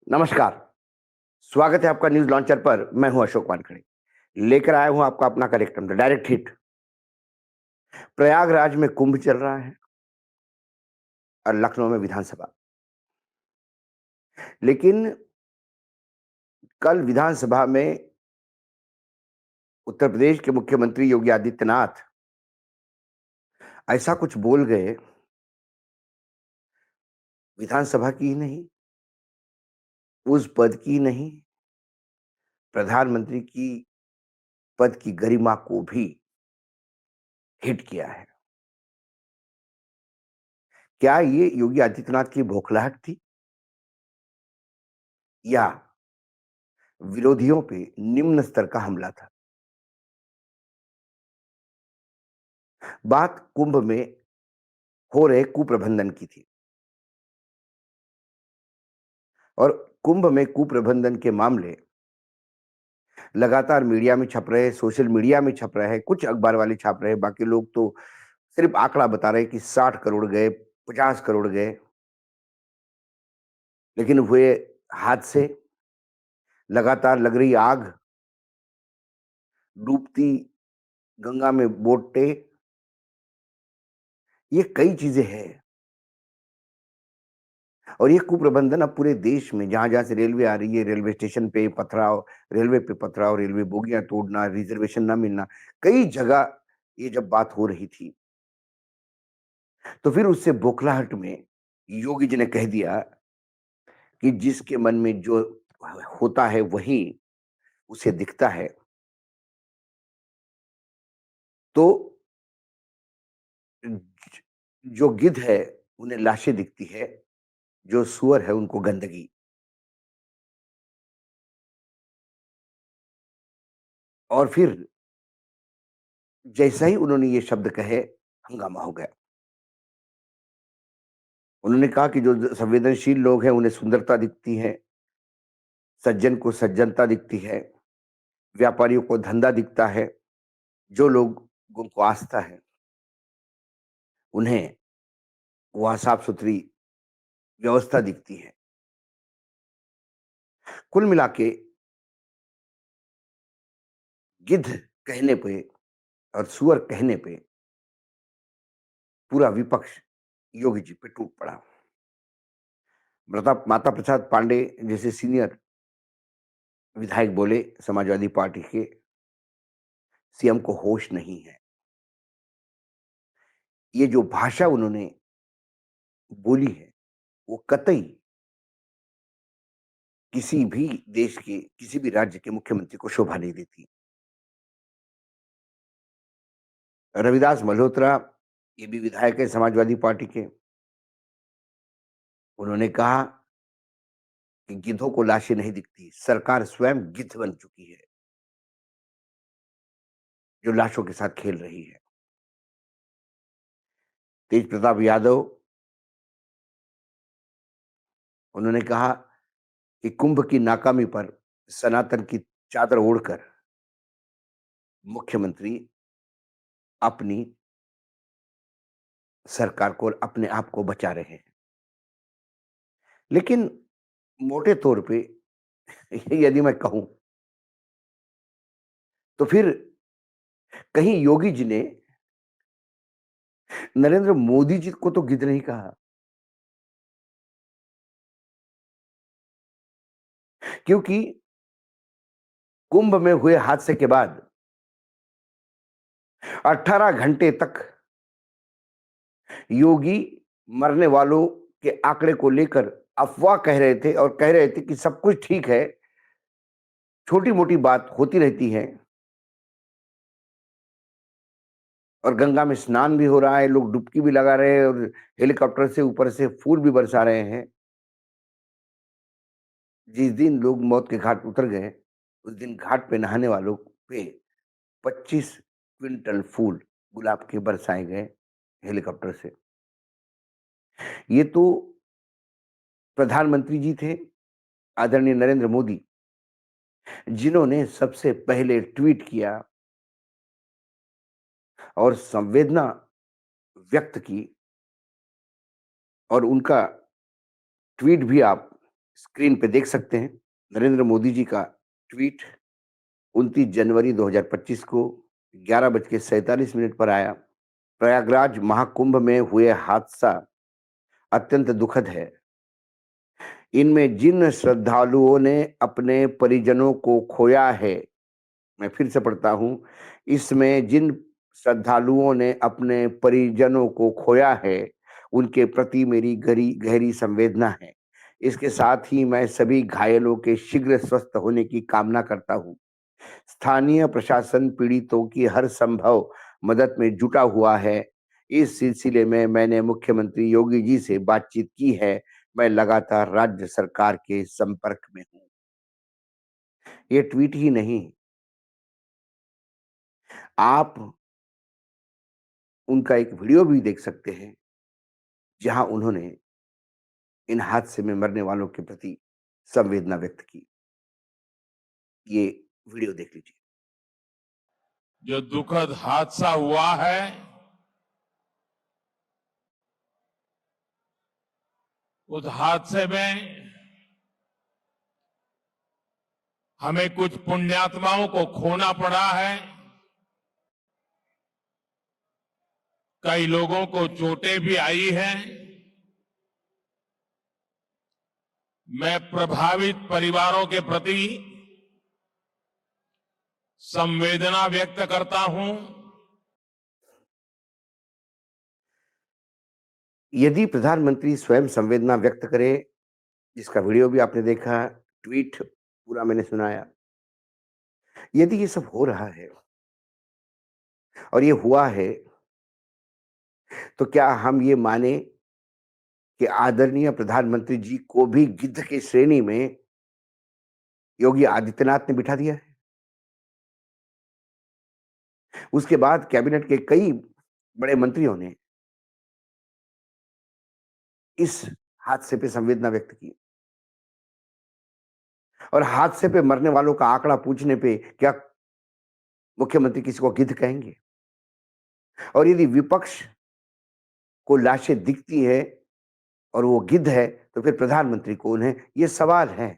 नमस्कार, स्वागत है आपका न्यूज़ लॉन्चर पर। मैं हूं अशोक वानखेड़े। लेकर आया हूं आपका अपना कार्यक्रम द डायरेक्ट हिट। प्रयागराज में कुंभ चल रहा है और लखनऊ में विधानसभा। लेकिन कल विधानसभा में उत्तर प्रदेश के मुख्यमंत्री योगी आदित्यनाथ ऐसा कुछ बोल गए, विधानसभा की ही नहीं, उस पद की नहीं, प्रधानमंत्री की पद की गरिमा को भी हिट किया है। क्या ये योगी आदित्यनाथ की बौखलाहट थी या विरोधियों पे निम्न स्तर का हमला था? बात कुंभ में हो रहे कुप्रबंधन की थी और कुंभ में कुप्रबंधन के मामले लगातार मीडिया में छप रहे, सोशल मीडिया में छप रहे हैं, कुछ अखबार वाले छाप रहे हैं, बाकी लोग तो सिर्फ आंकड़ा बता रहे हैं कि 60 करोड़ गए, 50 करोड़ गए। लेकिन हुए हादसे, लगातार लग रही आग, डूबती गंगा में बोटें, ये कई चीजें हैं। और ये कुप्रबंधन अब पूरे देश में जहां-जहां से रेलवे आ रही है, रेलवे स्टेशन पे पथराव, रेलवे पे पथराव, रेलवे बोगियां तोड़ना, रिजर्वेशन ना मिलना, कई जगह ये जब बात हो रही थी, तो फिर उससे बौखलाहट में योगी जी ने कह दिया कि जिसके मन में जो होता है वही उसे दिखता है। तो ज जो गिद्ध है उन्हें लाशें दिखती है, जो सूअर है उनको गंदगी। और फिर जैसा ही उन्होंने ये शब्द कहे, हंगामा हो गया। उन्होंने कहा कि जो संवेदनशील लोग हैं उन्हें सुंदरता दिखती है, सज्जन को सज्जनता दिखती है, व्यापारियों को धंधा दिखता है, जो लोगों को आस्था है, उन्हें वहाँ साफ-सुथरी व्यवस्था दिखती है। कुल मिला के गिद्ध कहने पे और सूअर कहने पे पूरा विपक्ष योगी जी पे टूट पड़ा। माता प्रसाद पांडे जैसे सीनियर विधायक बोले समाजवादी पार्टी के, सीएम को होश नहीं है। ये जो भाषा उन्होंने बोली है, वो कतई किसी भी देश के, किसी भी राज्य के मुख्यमंत्री को शोभा नहीं देती। रविदास मल्होत्रा, ये भी विधायक है समाजवादी पार्टी के। उन्होंने कहा कि गिद्धों को लाशें नहीं दिखती, सरकार स्वयं गिद्ध बन चुकी है, जो लाशों के साथ खेल रही है। तेज प्रताप यादव, उन्होंने कहा कि कुंभ की नाकामी पर सनातन की चादर ओढ़कर मुख्यमंत्री अपनी सरकार को और अपने आप को बचा रहे हैं। लेकिन मोटे तौर पे यदि मैं कहूं, तो फिर कहीं योगी जी ने नरेंद्र मोदी जी को तो गिद्ध नहीं कहा, क्योंकि कुंभ में हुए हादसे के बाद 18 घंटे तक योगी मरने वालों के आंकड़े को लेकर अफवाह कह रहे थे और कह रहे थे कि सब कुछ ठीक है, छोटी-मोटी बात होती रहती है और गंगा में स्नान भी हो रहा है, लोग डुबकी भी लगा रहे हैं और हेलीकॉप्टर से ऊपर से फूल भी बरसा रहे हैं। जिस दिन लोग मौत के घाट उतर गए, उस दिन घाट पे नहाने वालों पे 25 क्विंटल फूल गुलाब के बरसाए गए हेलीकॉप्टर से। ये तो प्रधानमंत्री जी थे, आदरणीय नरेंद्र मोदी, जिन्होंने सबसे पहले ट्वीट किया और संवेदना व्यक्त की। और उनका ट्वीट भी आप स्क्रीन पे देख सकते हैं, नरेंद्र मोदी जी का ट्वीट 29 जनवरी 2025 को 11:47 पर आया। प्रयागराज महाकुंभ में हुए हादसा अत्यंत दुखद है। इनमें जिन श्रद्धालुओं ने अपने परिजनों को खोया है, मैं फिर से पढ़ता हूँ, इसमें जिन श्रद्धालुओं ने अपने परिजनों को खोया है, उनके प्रति मेरी गहरी गहरी संवेदना है। इसके साथ ही मैं सभी घायलों के शीघ्र स्वस्थ होने की कामना करता हूँ। स्थानीय प्रशासन पीड़ितों की हर संभव मदद में जुटा हुआ है। इस सिलसिले में मैंने मुख्यमंत्री योगी जी से बातचीत की है। मैं लगातार राज्य सरकार के संपर्क में हूँ। ये ट्वीट ही नहीं, आप उनका एक वीडियो भी देख सकते हैं, जहां उन्होंने इन हादसे में मरने वालों के प्रति संवेदना व्यक्त की। ये वीडियो देख लीजिए। जो दुखद हादसा हुआ है, उस हादसे में हमें कुछ पुण्यात्माओं को खोना पड़ा है। कई लोगों को चोटें भी आई हैं। मैं प्रभावित परिवारों के प्रति संवेदना व्यक्त करता हूं। यदि प्रधानमंत्री स्वयं संवेदना व्यक्त करे, जिसका वीडियो भी आपने देखा, ट्वीट पूरा मैंने सुनाया। यदि ये सब हो रहा है और ये हुआ है, तो क्या हम ये माने कि आदरणीय प्रधानमंत्री जी को भी गिद्ध की श्रेणी में योगी आदित्यनाथ ने बिठा दिया है? उसके बाद कैबिनेट के कई बड़े मंत्रियों ने इस हादसे पे संवेदना व्यक्त की और हादसे पे मरने वालों का आंकड़ा पूछने पे क्या मुख्यमंत्री किसी को गिद्ध कहेंगे? और यदि विपक्ष को लाशें दिखती है और वो गिद्ध है, तो फिर प्रधानमंत्री कौन है? ये सवाल है।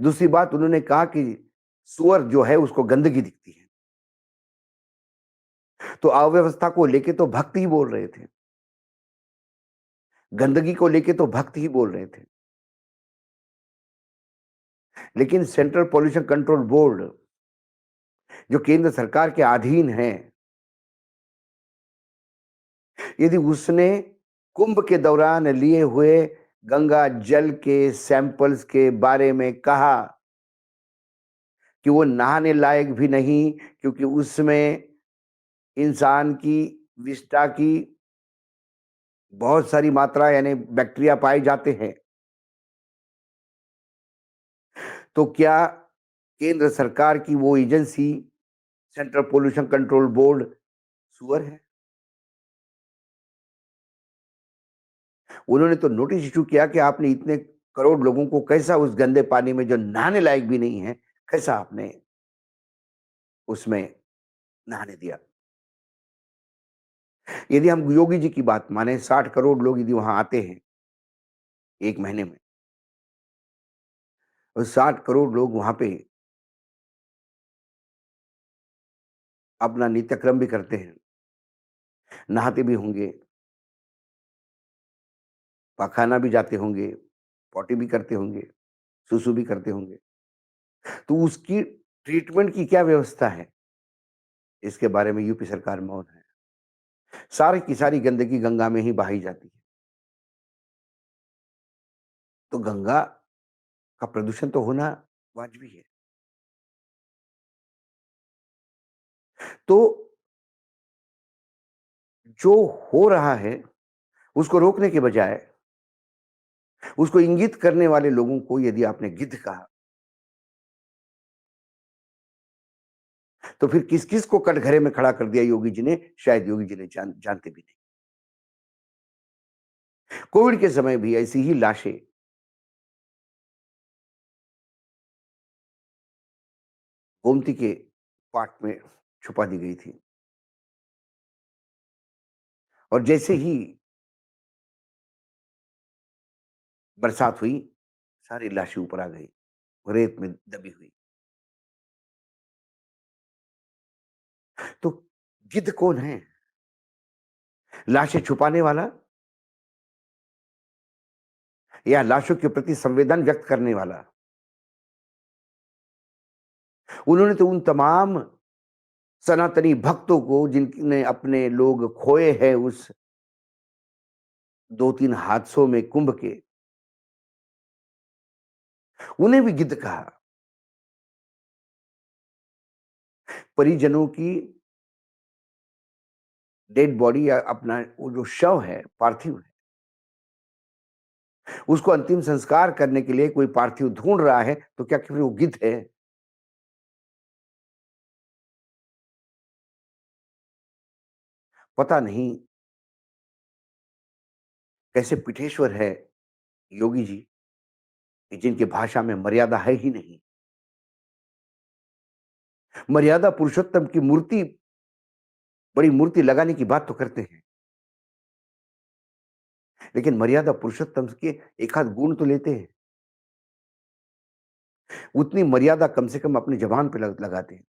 दूसरी बात, उन्होंने कहा कि सूअर जो है उसको गंदगी दिखती है। तो अव्यवस्था को लेके तो भक्त ही बोल रहे थे। गंदगी को लेके तो भक्त ही बोल रहे थे। लेकिन सेंट्रल पॉल्यूशन कंट्रोल बोर्ड, जो केंद्र सरकार के अधीन है, यदि उसने कुंभ के दौरान लिए हुए गंगा जल के सैंपल्स के बारे में कहा कि वो नहाने लायक भी नहीं, क्योंकि उसमें इंसान की विष्ठा की बहुत सारी मात्रा यानी बैक्टीरिया पाए जाते हैं, तो क्या केंद्र सरकार की वो agency central pollution control board सुअर है? उन्होंने तो नोटिस इश्यू किया कि आपने इतने करोड़ लोगों को कैसा उस गंदे पानी में जो नहाने लायक भी नहीं है, कैसा आपने उसमें नहाने दिया? यदि हम योगी जी की बात माने, 60 करोड़ लोग यदि वहां आते हैं 1 महीने में, और 60 करोड़ लोग वहां पे अपना नित्यक्रम भी करते हैं, नहाते भी होंगे, पखाना भी जाते होंगे, पॉटी भी करते होंगे, सुसु भी करते होंगे, तो उसकी ट्रीटमेंट की क्या व्यवस्था है? इसके बारे में यूपी सरकार मौन है। सारी की सारी गंदगी गंगा में ही बहाई जाती है। तो गंगा का प्रदूषण तो होना वाजिबी है। तो जो हो रहा है, उसको रोकने के बजाय उसको इंगित करने वाले लोगों को यदि आपने गिद्ध कहा, तो फिर किस-किस को कटघरे में खड़ा कर दिया योगी जी ने, शायद योगी जी ने जानते भी नहीं। कोविड के समय भी ऐसी ही लाशें गोमती के पाट में छुपा दी गई थी और जैसे ही बरसात हुई, सारी लाशें ऊपर आ गई, रेत में दबी हुई। तो गिद्ध कौन है? लाशें छुपाने वाला या लाशों के प्रति संवेदन व्यक्त करने वाला? उन्होंने तो उन तमाम सनातनी भक्तों को जिनने अपने लोग खोए हैं उस 2-3 हादसों में कुंभ के, उन्हें भी गिद्ध कहा। परिजनों की डेड बॉडी या अपना वो जो शव है, पार्थिव है, उसको अंतिम संस्कार करने के लिए कोई पार्थिव ढूँढ रहा है, तो क्या फिर वो गिद्ध है? पता नहीं कैसे पीठेश्वर है योगी जी, कि जिनकी भाषा में मर्यादा है ही नहीं। मर्यादा पुरुषोत्तम की मूर्ति, बड़ी मूर्ति लगाने की बात तो करते हैं, लेकिन मर्यादा पुरुषोत्तम के एक आध गुण तो लेते हैं। उतनी मर्यादा कम से कम अपनी ज़बान पे लगाते हैं।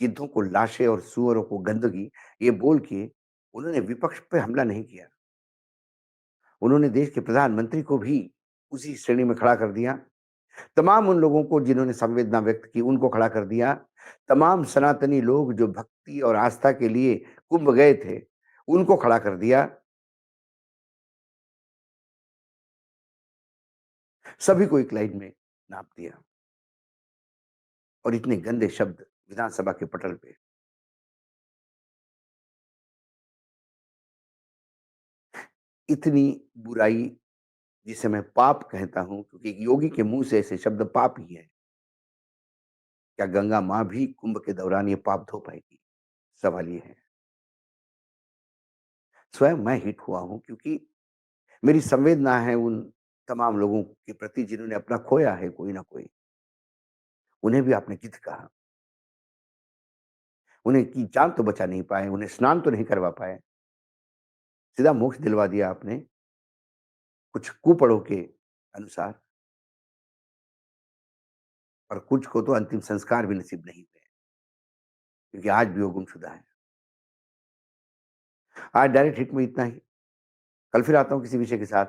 गिद्धों को लाशें और सूअरों को गंदगी, ये बोल के उन्होंने विपक्ष पे हमला नहीं किया। उन्होंने देश के प्रधानमंत्री को भी उसी श्रेणी में खड़ा कर दिया। तमाम उन लोगों को जिन्होंने संवेदना व्यक्त की, उनको खड़ा कर दिया। तमाम सनातनी लोग जो भक्ति और आस्था के लिए कुंभ गए थे, उनको खड़ा कर दिया। सभी को एक लाइन में नाप दिया और इतने गंदे शब्द विधानसभा के पटल पे। इतनी बुराई, जिसे मैं पाप कहता हूँ, क्योंकि एक योगी के मुँह से ऐसे शब्द पाप ही है। क्या गंगा माँ भी कुंभ के दौरान ये पाप धो पाएगी? सवाल ये है। स्वयं मैं हिट हुआ हूँ, क्योंकि मेरी संवेदना है उन तमाम लोगों के प्रति जिन्होंने अपना खोया है कोई ना कोई। उन्हें भी आपने गिद्ध कहा। उन्हें की जान तो बचा नहीं पाए, उन्हें स्नान तो नहीं करवा पाए। सीधा मोक्ष दिलवा दिया आपने, कुछ कुपड़ों के अनुसार, और कुछ को तो अंतिम संस्कार भी नसीब नहीं हुए, क्योंकि आज भी वो गुमशुदा है। आज डायरेक्ट हिट में इतना ही। कल फिर आता हूँ किसी विषय के साथ।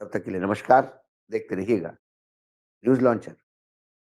तब तक के लिए नमस्कार। देखते रहिएगा न्यूज़ लॉन्चर।